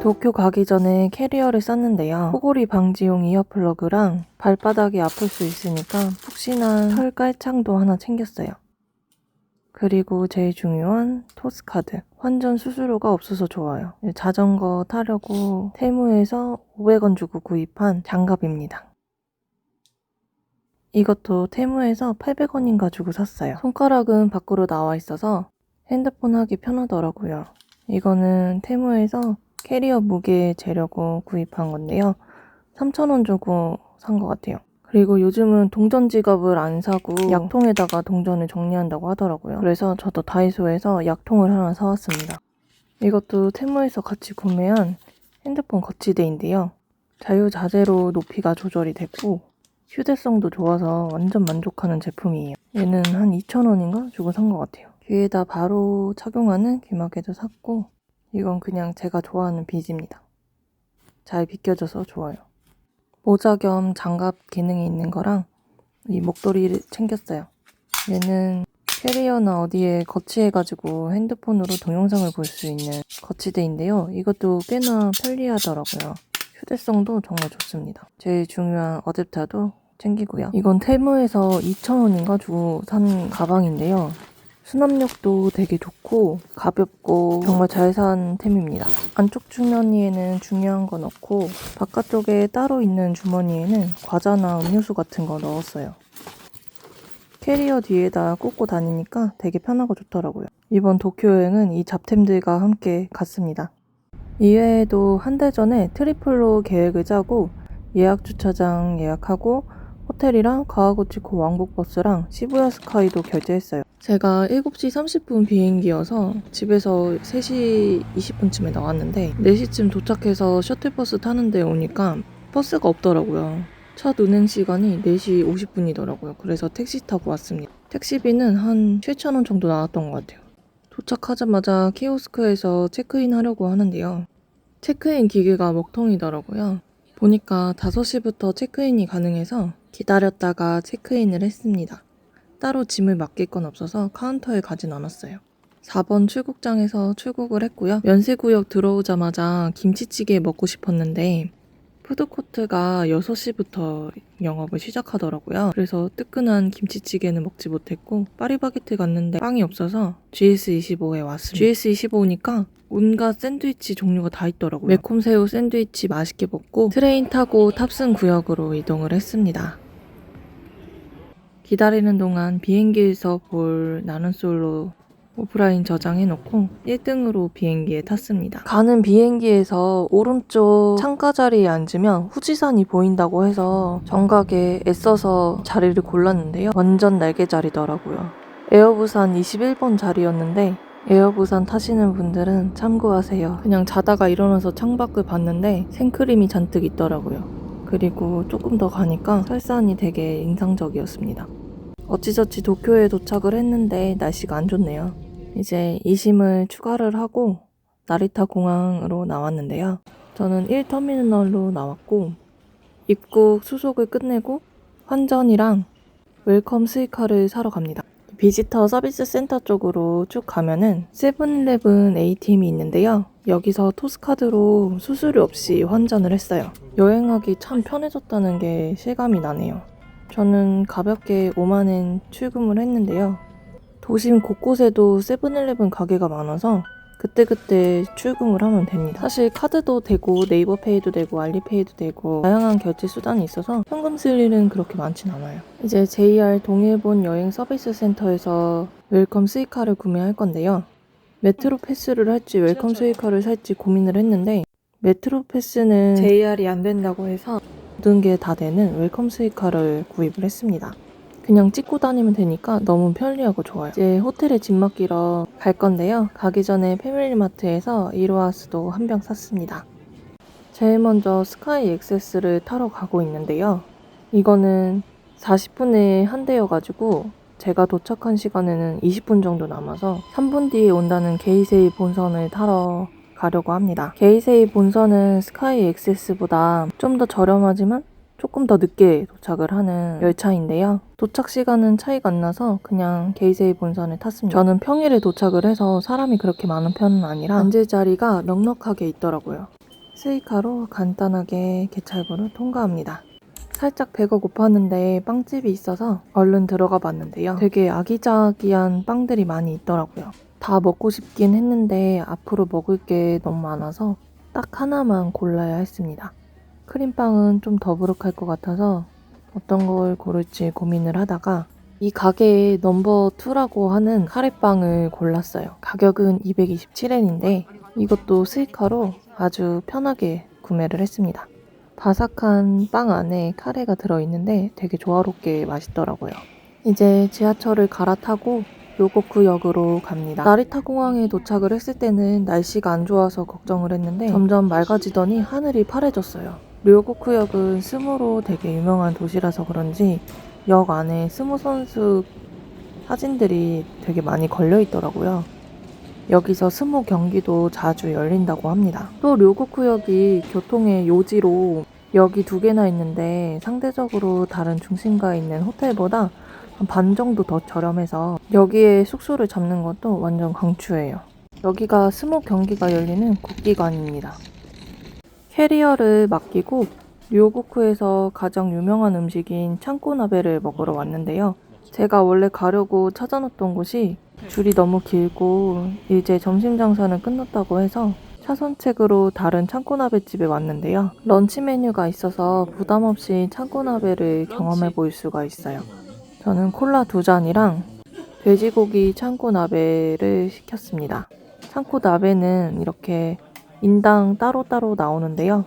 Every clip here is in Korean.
도쿄 가기 전에 캐리어를 쌌는데요. 코골이 방지용 이어플러그랑 발바닥이 아플 수 있으니까 푹신한 털 깔창도 하나 챙겼어요. 그리고 제일 중요한 토스카드. 환전 수수료가 없어서 좋아요. 자전거 타려고 테무에서 500원 주고 구입한 장갑입니다. 이것도 테무에서 800원인가 주고 샀어요. 손가락은 밖으로 나와 있어서 핸드폰 하기 편하더라고요. 이거는 테무에서 캐리어 무게 재려고 구입한 건데요. 3,000원 주고 산 것 같아요. 그리고 요즘은 동전 지갑을 안 사고 약통에다가 동전을 정리한다고 하더라고요. 그래서 저도 다이소에서 약통을 하나 사왔습니다. 이것도 테무에서 같이 구매한 핸드폰 거치대인데요. 자유자재로 높이가 조절이 됐고 휴대성도 좋아서 완전 만족하는 제품이에요. 얘는 한 2,000원인가 주고 산 것 같아요. 귀에다 바로 착용하는 귀마개도 샀고 이건 그냥 제가 좋아하는 비즈입니다. 잘 비껴져서 좋아요. 모자 겸 장갑 기능이 있는 거랑 이 목도리를 챙겼어요. 얘는 캐리어나 어디에 거치해가지고 핸드폰으로 동영상을 볼 수 있는 거치대인데요. 이것도 꽤나 편리하더라고요. 휴대성도 정말 좋습니다. 제일 중요한 어댑터도 챙기고요. 이건 테무에서 2,000원인가 주고 산 가방인데요. 수납력도 되게 좋고 가볍고 정말 잘 산 템입니다. 안쪽 주머니에는 중요한 거 넣고 바깥쪽에 따로 있는 주머니에는 과자나 음료수 같은 거 넣었어요. 캐리어 뒤에다 꽂고 다니니까 되게 편하고 좋더라고요. 이번 도쿄 여행은 이 잡템들과 함께 갔습니다. 이외에도 한 달 전에 트리플로 계획을 짜고 예약 주차장 예약하고 호텔이랑 가와구치코 왕복버스랑 시부야 스카이도 결제했어요. 제가 7시 30분 비행기여서 집에서 3시 20분쯤에 나왔는데 4시쯤 도착해서 셔틀버스 타는데 오니까 버스가 없더라고요. 첫 운행 시간이 4시 50분이더라고요. 그래서 택시 타고 왔습니다. 택시비는 한 7,000원 정도 나왔던 것 같아요. 도착하자마자 키오스크에서 체크인 하려고 하는데요. 체크인 기계가 먹통이더라고요. 보니까 5시부터 체크인이 가능해서 기다렸다가 체크인을 했습니다. 따로 짐을 맡길 건 없어서 카운터에 가진 않았어요. 4번 출국장에서 출국을 했고요. 면세구역 들어오자마자 김치찌개 먹고 싶었는데 푸드코트가 6시부터 영업을 시작하더라고요. 그래서 뜨끈한 김치찌개는 먹지 못했고 파리바게트 갔는데 빵이 없어서 GS25에 왔습니다. GS25니까 온갖 샌드위치 종류가 다 있더라고요. 매콤새우 샌드위치 맛있게 먹고 트레인 타고 탑승 구역으로 이동을 했습니다. 기다리는 동안 비행기에서 볼 나는 솔로 오프라인 저장해놓고 1등으로 비행기에 탔습니다. 가는 비행기에서 오른쪽 창가 자리에 앉으면 후지산이 보인다고 해서 정각에 애써서 자리를 골랐는데요. 완전 날개 자리더라고요. 에어부산 21번 자리였는데 에어부산 타시는 분들은 참고하세요. 그냥 자다가 일어나서 창밖을 봤는데 생크림이 잔뜩 있더라고요. 그리고 조금 더 가니까 설산이 되게 인상적이었습니다. 어찌저찌 도쿄에 도착을 했는데 날씨가 안 좋네요. 이제 이심을 추가를 하고 나리타 공항으로 나왔는데요. 저는 1터미널로 나왔고 입국 수속을 끝내고 환전이랑 웰컴 스이카를 사러 갑니다. 비지터 서비스 센터 쪽으로 쭉 가면은 세븐일레븐 ATM이 있는데요. 여기서 토스카드로 수수료 없이 환전을 했어요. 여행하기 참 편해졌다는 게 실감이 나네요. 저는 가볍게 5만엔 출금을 했는데요. 도심 곳곳에도 세븐일레븐 가게가 많아서 그때그때 출금을 하면 됩니다. 사실 카드도 되고 네이버페이도 되고 알리페이도 되고 다양한 결제 수단이 있어서 현금 쓸 일은 그렇게 많진 않아요. 이제 JR 동일본 여행 서비스 센터에서 웰컴 스이카를 구매할 건데요. 메트로 패스를 할지 웰컴 스이카를 살지 고민을 했는데 메트로 패스는 JR이 안 된다고 해서 모든 게 다 되는 웰컴 스이카를 구입을 했습니다. 그냥 찍고 다니면 되니까 너무 편리하고 좋아요. 이제 호텔에 짐 맡기러 갈 건데요. 가기 전에 패밀리마트에서 이로하스도 한 병 샀습니다. 제일 먼저 스카이 액세스를 타러 가고 있는데요. 이거는 40분에 한 대여가지고 제가 도착한 시간에는 20분 정도 남아서 3분 뒤에 온다는 게이세이 본선을 타러 가려고 합니다. 게이세이 본선은 스카이 액세스보다 좀 더 저렴하지만 조금 더 늦게 도착을 하는 열차인데요. 도착 시간은 차이가 안 나서 그냥 게이세이 본선을 탔습니다. 저는 평일에 도착을 해서 사람이 그렇게 많은 편은 아니라 앉을 자리가 넉넉하게 있더라고요. 스이카로 간단하게 개찰구를 통과합니다. 살짝 배가 고팠는데 빵집이 있어서 얼른 들어가 봤는데요. 되게 아기자기한 빵들이 많이 있더라고요. 다 먹고 싶긴 했는데 앞으로 먹을 게 너무 많아서 딱 하나만 골라야 했습니다. 크림빵은 좀 더부룩할 것 같아서 어떤 걸 고를지 고민을 하다가 이 가게의 넘버 2라고 하는 카레빵을 골랐어요. 가격은 227엔인데 이것도 스이카로 아주 편하게 구매를 했습니다. 바삭한 빵 안에 카레가 들어있는데 되게 조화롭게 맛있더라고요. 이제 지하철을 갈아타고 료고쿠역으로 갑니다. 나리타 공항에 도착을 했을 때는 날씨가 안 좋아서 걱정을 했는데 점점 맑아지더니 하늘이 파래졌어요. 료고쿠역은 스모로 되게 유명한 도시라서 그런지 역 안에 스모 선수 사진들이 되게 많이 걸려 있더라고요. 여기서 스모 경기도 자주 열린다고 합니다. 또 료고쿠역이 교통의 요지로 역이 2개나 있는데 상대적으로 다른 중심가에 있는 호텔보다 한 반 정도 더 저렴해서 여기에 숙소를 잡는 것도 완전 강추해요. 여기가 스모 경기가 열리는 국기관입니다. 캐리어를 맡기고 료고쿠에서 가장 유명한 음식인 창고나베를 먹으러 왔는데요. 제가 원래 가려고 찾아놨던 곳이 줄이 너무 길고 이제 점심 장사는 끝났다고 해서 차선책으로 다른 창고나베집에 왔는데요. 런치 메뉴가 있어서 부담 없이 창고나베를 경험해 볼 수가 있어요. 저는 콜라 2잔이랑 돼지고기 창고나베를 시켰습니다. 창고나베는 이렇게 인당 따로따로 나오는데요.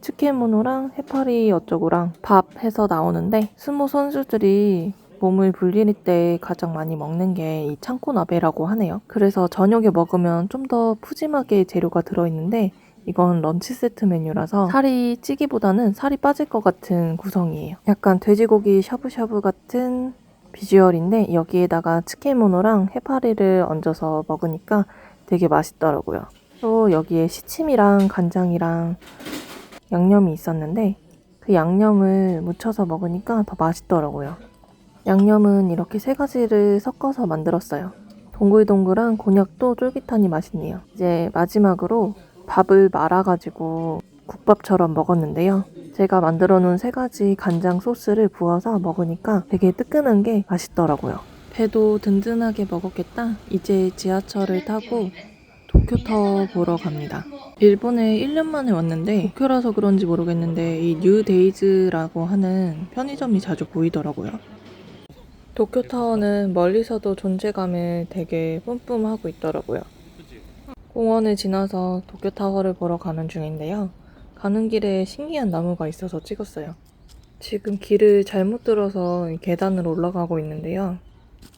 츠케모노랑 해파리 어쩌고랑 밥 해서 나오는데 스모 선수들이 몸을 불릴 때 가장 많이 먹는 게 이 창고나베라고 하네요. 그래서 저녁에 먹으면 좀 더 푸짐하게 재료가 들어있는데 이건 런치 세트 메뉴라서 살이 찌기보다는 살이 빠질 것 같은 구성이에요. 약간 돼지고기 샤브샤브 같은 비주얼인데 여기에다가 츠케모노랑 해파리를 얹어서 먹으니까 되게 맛있더라고요. 또 여기에 시침이랑 간장이랑 양념이 있었는데 그 양념을 묻혀서 먹으니까 더 맛있더라고요. 양념은 이렇게 3가지를 섞어서 만들었어요. 동글동글한 곤약도 쫄깃하니 맛있네요. 이제 마지막으로 밥을 말아가지고 국밥처럼 먹었는데요. 제가 만들어 놓은 3가지 간장 소스를 부어서 먹으니까 되게 뜨끈한 게 맛있더라고요. 배도 든든하게 먹었겠다. 이제 지하철을 타고 도쿄타워 보러 갑니다. 일본에 1년 만에 왔는데 도쿄라서 그런지 모르겠는데 이 뉴데이즈라고 하는 편의점이 자주 보이더라고요. 도쿄타워는 멀리서도 존재감을 되게 뿜뿜하고 있더라고요. 공원을 지나서 도쿄타워를 보러 가는 중인데요. 가는 길에 신기한 나무가 있어서 찍었어요. 지금 길을 잘못 들어서 계단으로 올라가고 있는데요.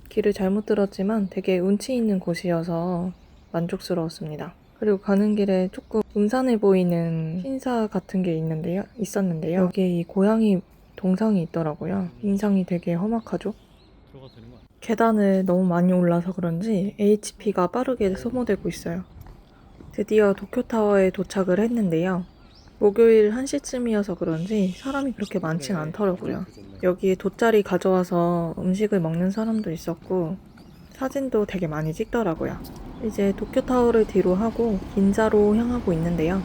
길을 잘못 들었지만 되게 운치 있는 곳이어서 만족스러웠습니다. 그리고 가는 길에 조금 음산해 보이는 신사 같은 게 있었는데요. 여기에 이 고양이 동상이 있더라고요. 인상이 되게 험악하죠? 계단을 너무 많이 올라서 그런지 HP가 빠르게 소모되고 있어요. 드디어 도쿄타워에 도착을 했는데요. 목요일 1시쯤이어서 그런지 사람이 그렇게 많진 않더라고요. 여기에 돗자리 가져와서 음식을 먹는 사람도 있었고 사진도 되게 많이 찍더라고요. 이제 도쿄타워를 뒤로 하고 긴자로 향하고 있는데요.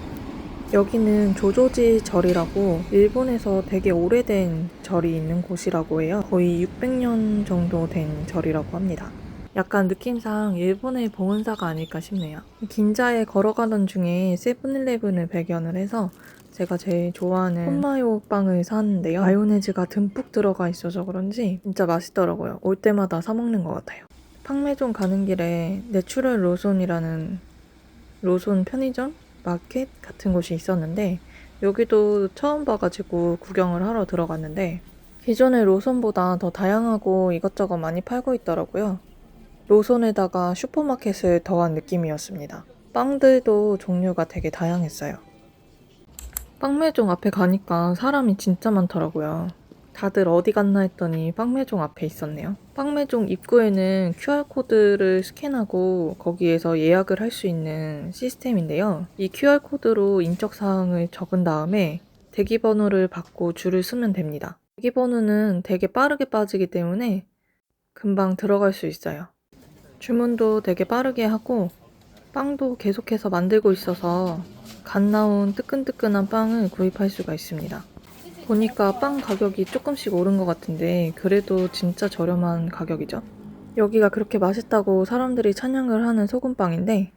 여기는 조조지 절이라고 일본에서 되게 오래된 절이 있는 곳이라고 해요. 거의 600년 정도 된 절이라고 합니다. 약간 느낌상 일본의 봉은사가 아닐까 싶네요. 긴자에 걸어가던 중에 세븐일레븐을 발견을 해서 제가 제일 좋아하는 콘마요 빵을 샀는데요. 마요네즈가 듬뿍 들어가 있어서 그런지 진짜 맛있더라고요. 올 때마다 사 먹는 것 같아요. 판매종 가는 길에 내추럴 로손이라는 로손 편의점? 마켓 같은 곳이 있었는데 여기도 처음 봐가지고 구경을 하러 들어갔는데 기존의 로손보다 더 다양하고 이것저것 많이 팔고 있더라고요. 로손에다가 슈퍼마켓을 더한 느낌이었습니다. 빵들도 종류가 되게 다양했어요. 빵매종 앞에 가니까 사람이 진짜 많더라고요. 다들 어디 갔나 했더니 빵매종 앞에 있었네요. 빵매종 입구에는 QR코드를 스캔하고 거기에서 예약을 할 수 있는 시스템인데요. 이 QR코드로 인적사항을 적은 다음에 대기번호를 받고 줄을 서면 됩니다. 대기번호는 되게 빠르게 빠지기 때문에 금방 들어갈 수 있어요. 주문도 되게 빠르게 하고 빵도 계속해서 만들고 있어서 갓 나온 뜨끈뜨끈한 빵을 구입할 수가 있습니다. 보니까 빵 가격이 조금씩 오른 것 같은데 그래도 진짜 저렴한 가격이죠. 여기가 그렇게 맛있다고 사람들이 찬양을 하는 소금빵인데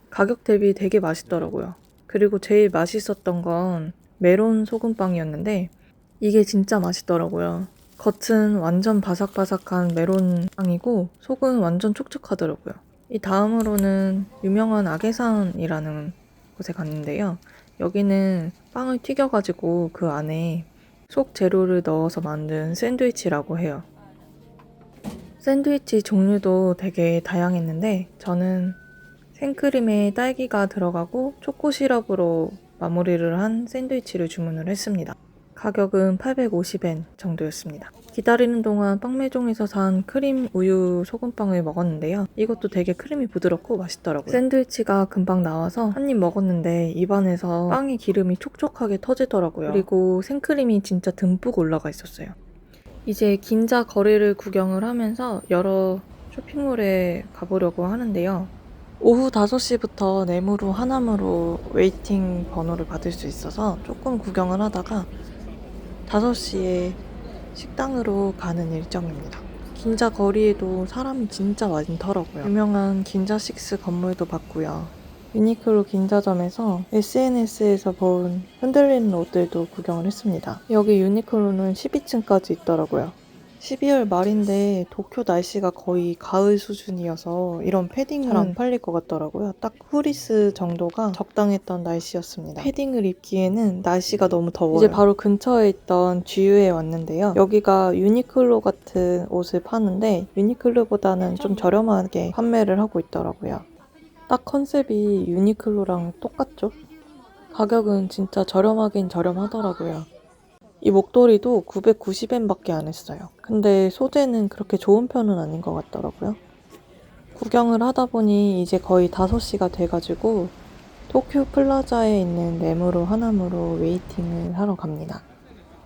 가격 대비 되게 맛있더라고요. 그리고 제일 맛있었던 건 메론 소금빵이었는데 이게 진짜 맛있더라고요. 겉은 완전 바삭바삭한 메론 빵이고 속은 완전 촉촉하더라고요. 이 다음으로는 유명한 아게산이라는 곳에 갔는데요. 여기는 빵을 튀겨가지고 그 안에 속 재료를 넣어서 만든 샌드위치라고 해요. 샌드위치 종류도 되게 다양했는데 저는 생크림에 딸기가 들어가고 초코 시럽으로 마무리를 한 샌드위치를 주문을 했습니다. 가격은 850엔 정도였습니다. 기다리는 동안 빵매종에서 산 크림 우유 소금빵을 먹었는데요. 이것도 되게 크림이 부드럽고 맛있더라고요. 샌드위치가 금방 나와서 한 입 먹었는데 입안에서 빵의 기름이 촉촉하게 터지더라고요. 그리고 생크림이 진짜 듬뿍 올라가 있었어요. 이제 긴자 거리를 구경을 하면서 여러 쇼핑몰에 가보려고 하는데요. 오후 5시부터 네무로 하나무로 웨이팅 번호를 받을 수 있어서 조금 구경을 하다가 5시에 식당으로 가는 일정입니다. 긴자 거리에도 사람이 진짜 많더라고요. 유명한 긴자식스 건물도 봤고요. 유니클로 긴자점에서 SNS에서 본 흔들리는 옷들도 구경을 했습니다. 여기 유니클로는 12층까지 있더라고요. 12월 말인데 도쿄 날씨가 거의 가을 수준이어서 이런 패딩은 잘 안 팔릴 것 같더라고요. 딱 후리스 정도가 적당했던 날씨였습니다. 패딩을 입기에는 날씨가 너무 더워요. 이제 바로 근처에 있던 GU에 왔는데요. 여기가 유니클로 같은 옷을 파는데 유니클로보다는 좀 저렴하게 판매를 하고 있더라고요. 딱 컨셉이 유니클로랑 똑같죠? 가격은 진짜 저렴하긴 저렴하더라고요. 이 목도리도 990엔 밖에 안 했어요. 근데 소재는 그렇게 좋은 편은 아닌 것 같더라고요. 구경을 하다 보니 이제 거의 5시가 돼가지고 도쿄 플라자에 있는 네무로 하나무로 웨이팅을 하러 갑니다.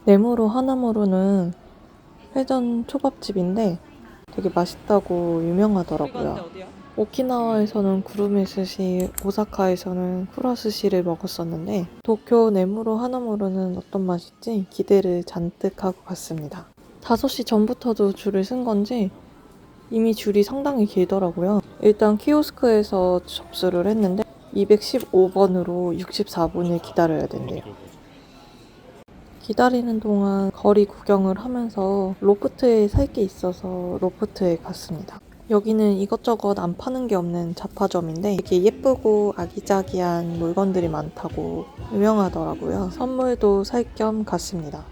네무로 하나무로는 회전 초밥집인데 되게 맛있다고 유명하더라고요. 오키나와에서는 구루메 스시, 오사카에서는 쿠라 스시를 먹었었는데 도쿄 네무로 하나무로는 어떤 맛일지 기대를 잔뜩 하고 갔습니다. 5시 전부터도 줄을 쓴 건지 이미 줄이 상당히 길더라고요. 일단 키오스크에서 접수를 했는데 215번으로 64분을 기다려야 된대요. 기다리는 동안 거리 구경을 하면서 로프트에 살 게 있어서 로프트에 갔습니다. 여기는 이것저것 안 파는 게 없는 잡화점인데 되게 예쁘고 아기자기한 물건들이 많다고 유명하더라고요. 선물도 살 겸 갔습니다.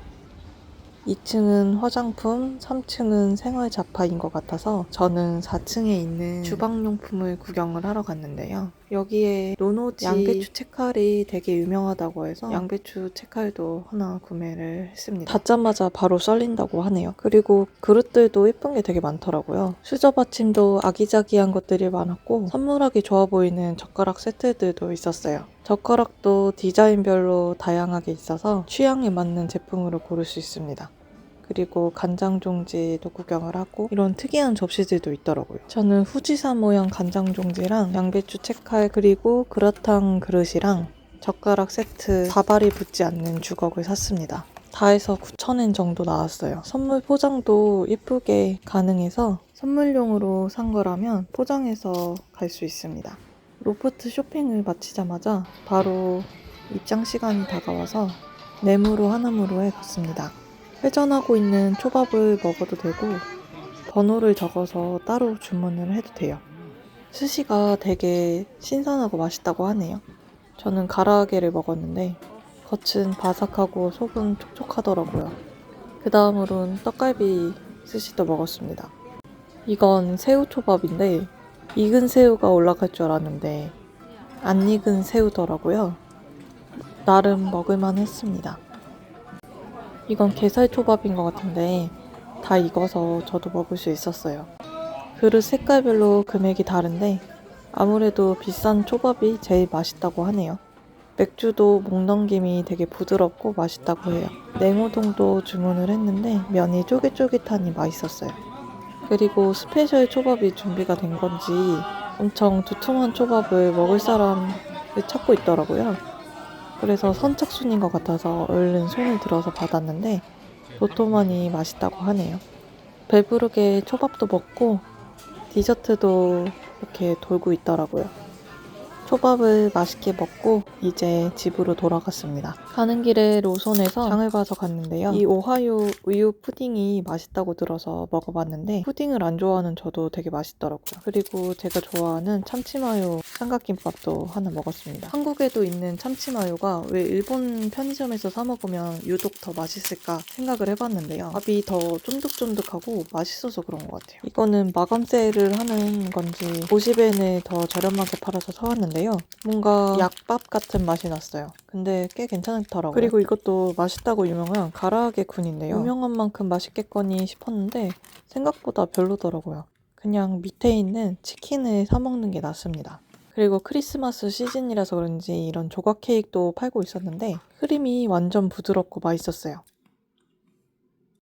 2층은 화장품, 3층은 생활 잡화인 것 같아서 저는 4층에 있는 주방용품을 구경을 하러 갔는데요. 여기에 노노지 양배추 채칼이 되게 유명하다고 해서 양배추 채칼도 하나 구매를 했습니다. 닫자마자 바로 썰린다고 하네요. 그리고 그릇들도 예쁜 게 되게 많더라고요. 수저 받침도 아기자기한 것들이 많았고 선물하기 좋아 보이는 젓가락 세트들도 있었어요. 젓가락도 디자인별로 다양하게 있어서 취향에 맞는 제품으로 고를 수 있습니다. 그리고 간장 종지도 구경을 하고 이런 특이한 접시들도 있더라고요. 저는 후지사 모양 간장 종지랑 양배추 채칼 그리고 그라탕 그릇이랑 젓가락 세트 가발이 붙지 않는 주걱을 샀습니다. 다 해서 9,000엔 정도 나왔어요. 선물 포장도 예쁘게 가능해서 선물용으로 산 거라면 포장해서 갈 수 있습니다. 로프트 쇼핑을 마치자마자 바로 입장 시간이 다가와서 네무로 하나무로에 갔습니다. 회전하고 있는 초밥을 먹어도 되고 번호를 적어서 따로 주문을 해도 돼요. 스시가 되게 신선하고 맛있다고 하네요. 저는 가라아게를 먹었는데 겉은 바삭하고 속은 촉촉하더라고요. 그 다음으로는 떡갈비 스시도 먹었습니다. 이건 새우초밥인데 익은 새우가 올라갈 줄 알았는데 안 익은 새우더라고요. 나름 먹을만 했습니다. 이건 게살초밥인 것 같은데 다 익어서 저도 먹을 수 있었어요. 그릇 색깔별로 금액이 다른데 아무래도 비싼 초밥이 제일 맛있다고 하네요. 맥주도 목 넘김이 되게 부드럽고 맛있다고 해요. 냉우동도 주문을 했는데 면이 쫄깃쫄깃하니 맛있었어요. 그리고 스페셜 초밥이 준비가 된 건지 엄청 두툼한 초밥을 먹을 사람을 찾고 있더라고요. 그래서 선착순인 것 같아서 얼른 손을 들어서 받았는데 도톰하니 맛있다고 하네요. 배부르게 초밥도 먹고 디저트도 이렇게 돌고 있더라고요. 초밥을 맛있게 먹고 이제 집으로 돌아갔습니다. 가는 길에 로손에서 장을 봐서 갔는데요. 이 오하요 우유 푸딩이 맛있다고 들어서 먹어봤는데 푸딩을 안 좋아하는 저도 되게 맛있더라고요. 그리고 제가 좋아하는 참치마요 삼각김밥도 하나 먹었습니다. 한국에도 있는 참치마요가 왜 일본 편의점에서 사 먹으면 유독 더 맛있을까 생각을 해봤는데요. 밥이 더 쫀득쫀득하고 맛있어서 그런 것 같아요. 이거는 마감 세일을 하는 건지 50엔에 더 저렴하게 팔아서 사왔는데요. 뭔가 약밥 같은 맛이 났어요. 근데 꽤 괜찮더라고요. 그리고 이것도 맛있다고 유명한 가라아게 군인데요. 유명한 만큼 맛있겠거니 싶었는데 생각보다 별로더라고요. 그냥 밑에 있는 치킨을 사 먹는 게 낫습니다. 그리고 크리스마스 시즌이라서 그런지 이런 조각 케이크도 팔고 있었는데 크림이 완전 부드럽고 맛있었어요.